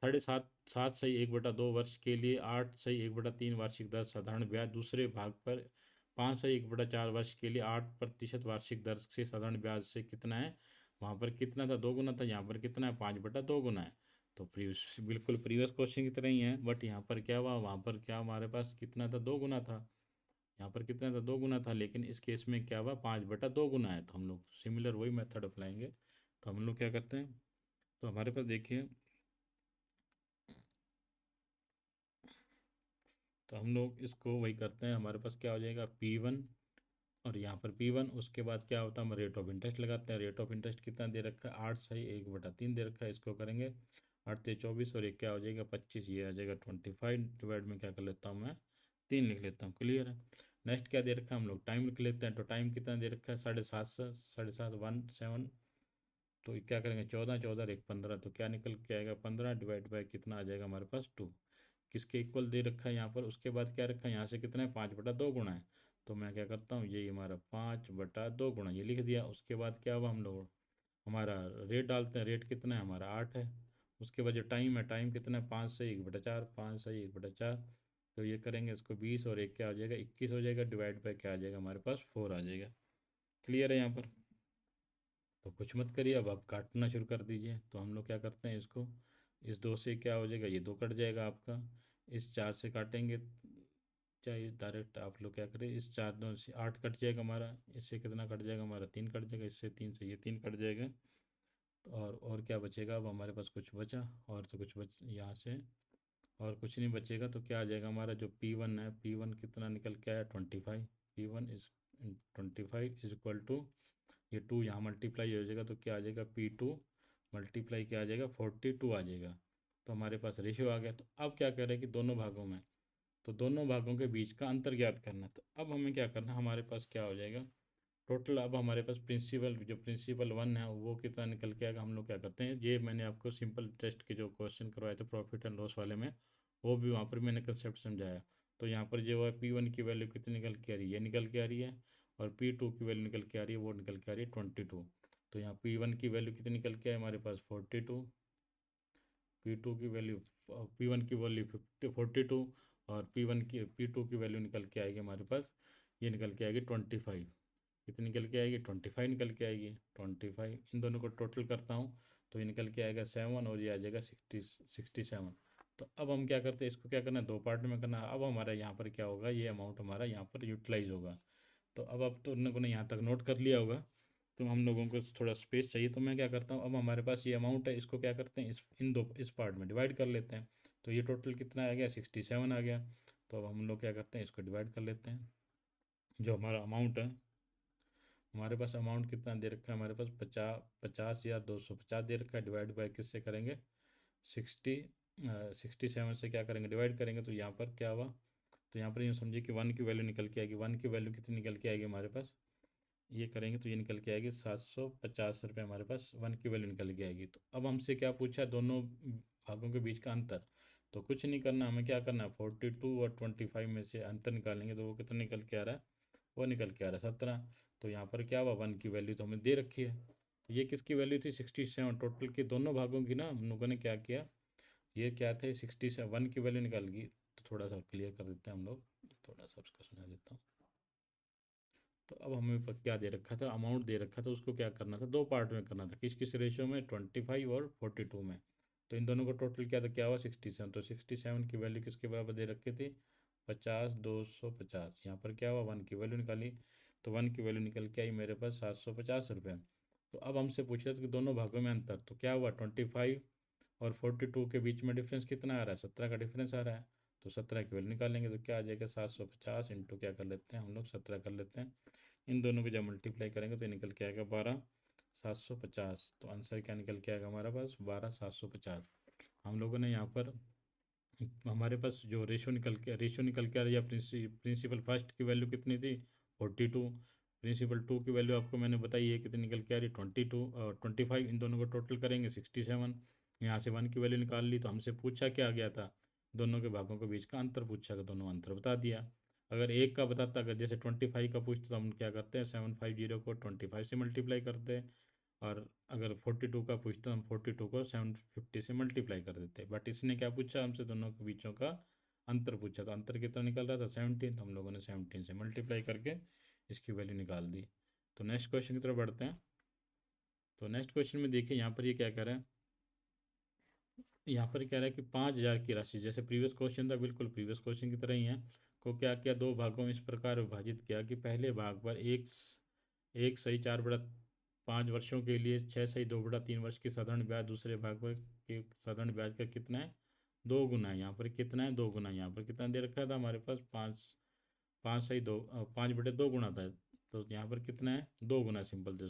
7.5 वर्ष के लिए 8.1/3 वार्षिक दर साधारण ब्याज, दूसरे भाग पर 5.1/4 वर्ष के लिए 8% वार्षिक दर से साधारण ब्याज से कितना है, वहाँ पर कितना था, 2 गुना था, यहाँ पर कितना है, 5/2 गुना है। तो बिल्कुल प्रीवियस क्वेश्चन की तरह ही है, बट यहाँ पर क्या हुआ, वहाँ पर क्या हमारे पास कितना था, 2 गुना था, यहाँ पर कितना था, 2 गुना था, लेकिन इस केस में क्या हुआ, 5/2 गुना है। तो हम लोग सिमिलर वही मेथड अपनाएंगे। तो हम लोग क्या करते हैं, तो हमारे पास देखिए, तो हम लोग इसको वही करते हैं, हमारे पास क्या हो जाएगा P1, और यहाँ पर P1, उसके बाद क्या होता है, हम रेट ऑफ इंटरेस्ट लगाते हैं। रेट ऑफ इंटरेस्ट कितना दे रखा है, 8/1/3 दे रखा है, इसको करेंगे 8×3 = 24, और एक क्या हो जाएगा 25, ये आ जाएगा 25, डिवाइड में क्या कर लेता हूँ मैं, 3 लिख लेता हूँ। क्लियर है। नेक्स्ट क्या दे रखा है, हम लोग टाइम लिख लेते हैं। तो टाइम कितना दे रखा है, 7.5 1/7। तो क्या करेंगे, 14 14 1 15, तो क्या निकल के आएगा 15, डिवाइड बाय कितना आ जाएगा हमारे पास 2, किसके इक्वल दे रखा है यहाँ पर। उसके बाद क्या रखा है, यहाँ से कितना है, 5/2 गुना है। तो मैं क्या करता हूँ, ये हमारा 5/2 गुना ये लिख दिया। उसके बाद क्या हुआ, हम लोग हमारा रेट डालते हैं, रेट कितना है हमारा 8 है। उसके बाद जो टाइम है, टाइम कितना है, 5/1/4, 5/1/4। तो ये करेंगे इसको 20, और एक क्या हो जाएगा 21 हो जाएगा, डिवाइड बाय क्या आ जाएगा हमारे पास 4 आ जाएगा। क्लियर है यहाँ पर। तो कुछ मत करिए, अब आप काटना शुरू कर दीजिए। तो हम लोग क्या करते हैं, इसको इस 2 से क्या हो जाएगा, ये 2 कट जाएगा आपका, इस 4 से काटेंगे, चाहिए डायरेक्ट आप लोग क्या करें, इस 4 2 से 8 कट जाएगा हमारा, इससे कितना कट जाएगा हमारा 3 कट जाएगा, इससे 3 से ये 3 कट जाएगा। तो और क्या बचेगा, अब हमारे पास कुछ बचा, और तो कुछ बच यहाँ से और कुछ नहीं बचेगा। तो क्या आ जाएगा हमारा जो P1 है, P1 कितना निकल के आया 25, P1 is 25 is equal to, ये 2 यहाँ मल्टीप्लाई हो जाएगा, तो क्या आ जाएगा P2 मल्टीप्लाई क्या आ जाएगा 42 आ जाएगा। तो हमारे पास रेशियो आ गया। तो अब क्या कह रहे हैं कि दोनों भागों में, तो दोनों भागों के बीच का अंतर ज्ञात करना। तो अब हमें क्या करना, हमारे पास क्या हो जाएगा टोटल, अब हमारे पास प्रिंसिपल 1 है वो कितना निकल के आएगा। हम लोग क्या करते हैं, ये मैंने आपको सिंपल टेस्ट के जो क्वेश्चन करवाए थे प्रॉफिट एंड लॉस वाले में, वो भी वहाँ पर मैंने कंसेप्ट समझाया। तो यहाँ पर जो है P1 की वैल्यू कितनी निकल के आ रही है, ये निकल के आ रही है, और P2 की वैल्यू निकल के आ रही है, वो निकल के आ रही है 22। तो यहाँ P1 की वैल्यू कितनी निकल के आए हमारे पास 42, P2 की वैल्यू, P1 की वैल्यू 42, और P2 की वैल्यू निकल के आएगी हमारे पास, ये निकल के आएगी 25। कितनी निकल के आएगी 25 निकल के आएगी 25। इन दोनों को टोटल करता हूँ तो ये निकल के आएगा 7, और ये आ जाएगा 67। तो अब हम क्या करते हैं, इसको क्या करना है, 2 पार्ट में करना है। अब हमारा यहाँ पर क्या होगा, ये अमाउंट हमारा यहाँ पर यूटिलाइज होगा। तो अब तो उन लोगों ने यहाँ तक नोट कर लिया होगा, तो हम लोगों को थोड़ा स्पेस चाहिए, तो मैं क्या करता हूँ, अब हमारे पास ये अमाउंट है, इसको क्या करते हैं, इस पार्ट में डिवाइड कर लेते हैं। तो ये टोटल कितना आ गया, 67 आ गया। तो अब हम लोग क्या करते हैं, इसको डिवाइड कर लेते हैं। जो हमारा अमाउंट है, हमारे पास अमाउंट कितना दे रखा है, हमारे पास 50,250 दे रखा है। डिवाइड बाय किससे करेंगे, 60 67 से क्या करेंगे, डिवाइड करेंगे। तो यहाँ पर क्या हुआ, तो यहाँ पर यूँ समझिए कि 1 की वैल्यू निकल के आएगी। 1 की वैल्यू कितनी निकल के आएगी हमारे पास, ये करेंगे तो ये निकल के आएगी 750 रुपये, हमारे पास 1 की वैल्यू निकल के आएगी। तो अब हमसे क्या पूछा है, दोनों भागों के बीच का अंतर। तो कुछ नहीं करना, हमें क्या करना है, 42 और 25 में से अंतर निकालेंगे, तो वो कितना निकल के आ रहा है, वो निकल के आ रहा है 17। तो यहाँ पर क्या हुआ, 1 की वैल्यू तो हमें दे रखी है। तो ये किसकी वैल्यू थी, 67। टोटल के दोनों भागों की ना हम लोगों ने क्या किया, ये क्या थे, 67 की वैल्यू निकाल गई। तो थोड़ा सा क्लियर कर देते हैं हम लोग, थोड़ा सा उसका समझा देता हूँ। तो अब हमें क्या दे रखा था, अमाउंट दे रखा था, उसको क्या करना था, दो पार्ट में करना था। किस किस रेशियो में, 25 और 42 में। तो इन दोनों का टोटल क्या था, क्या हुआ, 67। तो 67 की वैल्यू किसके बराबर दे रखी थी, 50,250। यहाँ पर क्या हुआ, 1 की वैल्यू निकाली। तो 1 की वैल्यू निकल के आई मेरे पास 750 रुपये। तो अब हमसे पूछ रहे थे कि दोनों भागों में अंतर, तो क्या हुआ, 25 और 42 के बीच में डिफरेंस कितना आ रहा है, 17 का डिफरेंस आ रहा है। तो 17 की वैल्यू निकालेंगे, तो क्या आ जाएगा, 750 इंटू क्या कर लेते हैं हम लोग, 17 कर लेते हैं। इन दोनों को जब मल्टीप्लाई करेंगे तो ये निकल के आएगा 12,750। तो आंसर क्या निकल के आएगा हमारा पास, 12,750। हम लोगों ने यहाँ पर, हमारे पास जो रेशो निकल के आ रही है, प्रिंसिपल फर्स्ट की वैल्यू कितनी थी, 42। प्रिंसिपल टू की वैल्यू आपको मैंने बताई है कितनी निकल के आ रही है, 22 और 25। इन दोनों को टोटल करेंगे 67। यहाँ से 1 की वैल्यू निकाल ली। तो हमसे पूछा क्या गया था, दोनों के भागों के बीच का अंतर पूछा गया, दोनों अंतर बता दिया। अगर एक का बताता, अगर जैसे 25 का पूछता तो हम क्या करते हैं, 750 को 25 से मल्टीप्लाई करते हैं। और अगर 42 का पूछता हम 42 को 750 से मल्टीप्लाई कर देते। बट इसने क्या पूछा हमसे, दोनों के बीचों का अंतर पूछा। तो अंतर कितना निकल रहा था, 17। हम लोगों ने 17 से मल्टीप्लाई करके इसकी वैल्यू निकाल दी। तो नेक्स्ट क्वेश्चन की तरफ बढ़ते हैं। तो नेक्स्ट क्वेश्चन में देखिए, यहाँ पर ये क्या कह रहा है, यहाँ पर कह रहा है कि 5,000 की राशि, जैसे प्रीवियस क्वेश्चन था, बिल्कुल प्रीवियस क्वेश्चन की तरह ही है, को क्या किया, दो भागों में इस प्रकार विभाजित किया कि पहले भाग पर एक सही 4/5 वर्षों के लिए 6 सही 2/3 वर्ष की साधारण ब्याज, दूसरे भाग पर के साधारण ब्याज का कितना है, 2 गुना है। यहाँ पर कितना है, 2 गुना। यहाँ पर कितना दे रखा था हमारे पास, 5/2 था। तो यहाँ पर कितना है, 2 गुना। सिंपल, तो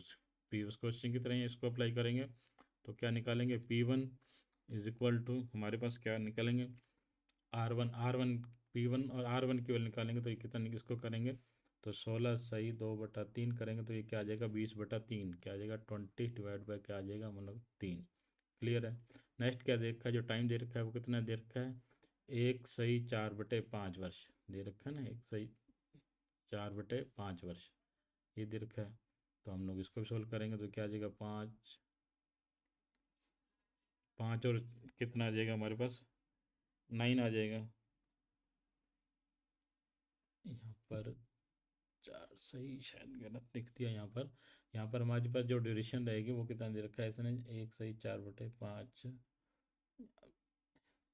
प्रीवियस क्वेश्चन की तरह ही इसको अप्लाई करेंगे। तो क्या निकालेंगे, P1 इज इक्वल टू, हमारे पास क्या निकालेंगे, R1 P1 और R1 की वैल्यू निकालेंगे। तो ये कितना, इसको करेंगे तो 16 सही 2/3 करेंगे, तो ये क्या आ जाएगा, 20/3। क्या आ जाएगा, 20 डिवाइड बाय क्या आ जाएगा, मतलब 3। क्लियर है। नेक्स्ट क्या दे रखा है, जो टाइम दे रखा है वो कितना दे रखा है, 1 सही 4/5 वर्ष दे रखा है ना, 1 सही 4/5 वर्ष ये दे रखा है। तो हम लोग इसको सोल्व करेंगे तो क्या आ जाएगा, 5 5 और कितना आ जाएगा हमारे पास, 9 आ जाएगा। यहाँ पर 4 सही, शायद गलत लिख दिया यहाँ पर। यहाँ पर हमारे पास जो ड्यूरेशन रहेगी वो कितना दे रखा है, इसने 1 सही 4/5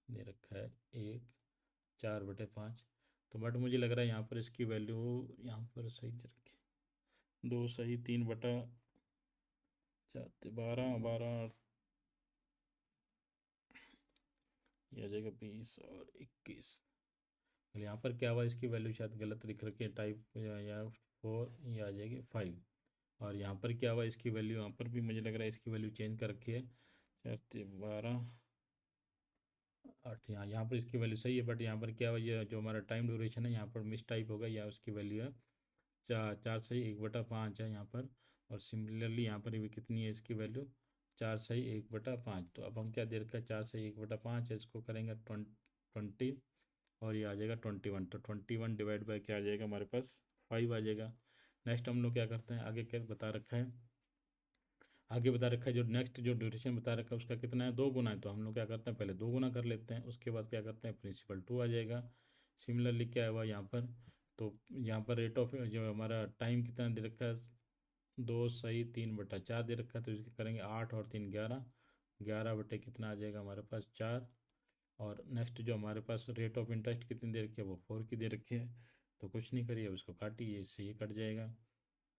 दे रखा है, 1 4/5। तो बट मुझे लग रहा है यहाँ पर इसकी वैल्यू, यहाँ पर सही दे रखी है, 2 सही 3/4, 12 12, ये आ जाएगा 20 और 21। यहाँ पर क्या हुआ, इसकी वैल्यू शायद गलत लिख रखी है, टाइप या 4, ये आ जाएगी 5। और यहाँ पर क्या हुआ, इसकी वैल्यू यहाँ पर भी मुझे लग रहा है इसकी वैल्यू चेंज कर रखी है, 4 12 8। यहाँ पर इसकी वैल्यू सही है, बट यहाँ पर क्या हुआ, ये जो हमारा टाइम ड्यूरेशन है यहाँ पर मिस टाइप होगा, या उसकी वैल्यू है 4 सही 1/5 है यहाँ पर। और सिमिलरली यहाँ पर भी कितनी है इसकी वैल्यू, 4 सही 1/5। तो अब हम क्या दे रखा है, 4 सही 1/5 है, इसको करेंगे 20। और ये आ जाएगा 21। तो 21 डिवाइड बाय क्या आ जाएगा हमारे पास, 5 आ जाएगा। नेक्स्ट हम लोग क्या करते हैं, आगे क्या बता रखा है, आगे बता रखा है जो नेक्स्ट जो ड्यूरेशन बता रखा है उसका कितना है, 2 गुना है। तो हम लोग क्या करते हैं, पहले 2 गुना कर लेते हैं, उसके बाद क्या करते हैं, प्रिंसिपल 2 आ जाएगा। सिमिलरली क्या हुआ यहाँ पर, तो यहाँ पर रेट ऑफ जो हमारा टाइम कितना दे रखा है, 2 सही 3/4 दे रखा है। तो इसके करेंगे 8 और 3 11, 11 बटे कितना आ जाएगा हमारे पास 4। और नेक्स्ट जो हमारे पास रेट ऑफ इंटरेस्ट कितनी दे रखी है, वो 4 की दे रखी है। तो कुछ नहीं करिए, उसको काटिए, इससे ये कट जाएगा।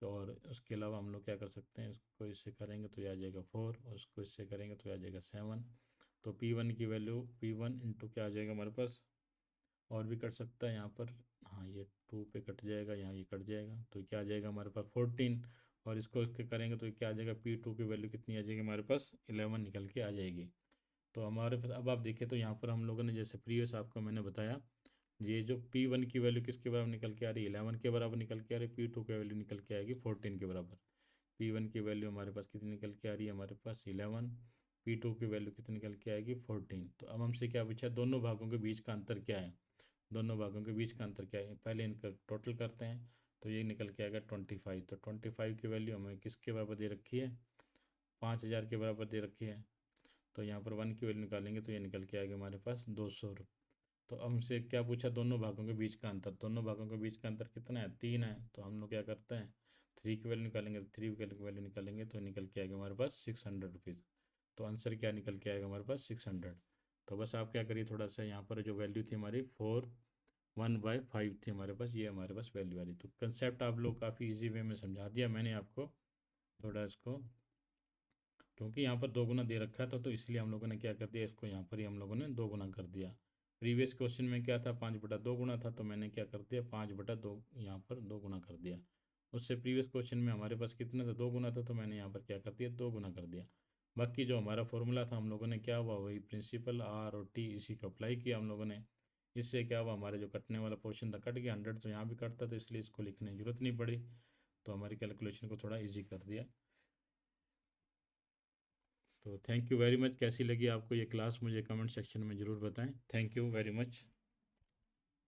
तो और उसके अलावा हम लोग क्या कर सकते हैं, इसको इससे करेंगे तो ये आ जाएगा 4, और उसको इससे करेंगे तो ये आ जाएगा 7। तो P1 की वैल्यू P1 इंटू क्या आ जाएगा हमारे पास, और भी कट सकता है यहाँ पर, हाँ ये 2 पे कट जाएगा, यहाँ ये कट जाएगा, तो क्या आ जाएगा हमारे पास 14। और इसको इसके करेंगे तो क्या आ जाएगा, P2 की वैल्यू कितनी आ जाएगी हमारे पास, 11 निकल के आ जाएगी। तो हमारे पास अब आप देखिए, तो यहाँ पर हम लोगों ने जैसे प्रीवियस आपको मैंने बताया, ये जो P1 की वैल्यू किसके बराबर निकल के आ रही है, 11 के बराबर निकल के आ रही है, P2 की वैल्यू निकल के आएगी 14 के बराबर। P1 की वैल्यू हमारे पास कितनी निकल के आ रही है, हमारे पास 11, P2 की वैल्यू कितनी निकल के आएगी 14। तो अब हमसे क्या पूछा, दोनों भागों के बीच का अंतर क्या है, दोनों भागों के बीच का अंतर क्या है, पहले इनका टोटल करते हैं। तो ये निकल के आएगा 25। तो 25 की वैल्यू हमें किसके बराबर दे रखी है, 5000 के बराबर दे रखी है। तो यहाँ पर 1 की वैल्यू निकालेंगे तो ये निकल के आएगा हमारे पास 200। तो हमसे क्या पूछा, दोनों भागों के बीच का अंतर, दोनों भागों के बीच का अंतर कितना है, 3 है। तो हम लोग क्या करते हैं, 3 की वैल्यू निकालेंगे, 3 की वैल्यू निकालेंगे तो निकल के आएगा हमारे पास 600 रुपीज़। तो आंसर क्या निकल के आएगा हमारे पास, 600। तो बस आप क्या करिए, थोड़ा सा यहाँ पर जो वैल्यू थी हमारी 4/1/5 थी हमारे पास, ये हमारे पास वैल्यू आ रही। तो कंसेप्ट आप लोग काफ़ी इजी वे में समझा दिया मैंने आपको, थोड़ा इसको, क्योंकि यहाँ पर 2 गुना दे रखा था तो इसलिए हम लोगों ने क्या कर दिया, इसको यहाँ पर ही हम लोगों ने 2 गुना कर दिया। प्रीवियस क्वेश्चन में क्या था, 5/2 गुना था, तो मैंने क्या कर दिया, 5/2 यहाँ पर 2 गुना कर दिया। उससे प्रीवियस क्वेश्चन में हमारे पास कितना था, 2 गुना था, तो मैंने यहाँ पर क्या कर दिया, 2 गुना कर दिया। बाकी जो हमारा फॉर्मूला था हम लोगों ने क्या हुआ, वही प्रिंसिपल R और T इसी को अप्लाई किया हम लोगों ने। इससे क्या हुआ, हमारे जो कटने वाला पोर्शन था कट गया, 100 तो यहाँ भी कटता, तो इसलिए इसको लिखने की जरूरत नहीं पड़ी। तो हमारी कैलकुलेशन को थोड़ा ईजी कर दिया। तो थैंक यू वेरी मच। कैसी लगी आपको ये क्लास, मुझे कमेंट सेक्शन में ज़रूर बताएं। Thank you very much.